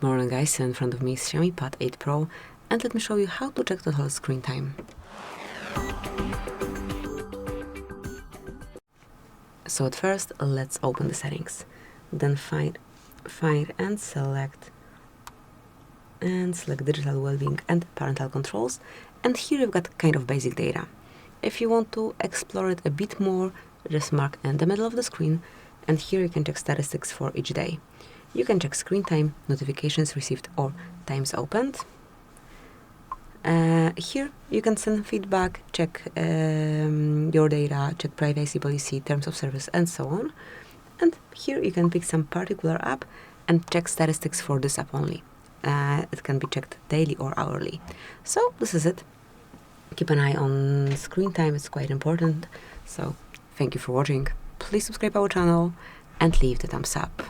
Good morning guys, in front of me is XIAOMI Pad 8 Pro, and let me show you how to check total screen time. So at first, let's open the settings. Then find and select digital wellbeing and parental controls. And here you've got kind of basic data. If you want to explore it a bit more, just mark in the middle of the screen, and here you can check statistics for each day. You can check screen time, notifications received, or times opened. Here you can send feedback, check your data, check privacy policy, terms of service, and so on. And here you can pick some particular app and check statistics for this app only. It can be checked daily or hourly. So this is it. Keep an eye on screen time, it's quite important. So thank you for watching. Please subscribe our channel and leave the thumbs up.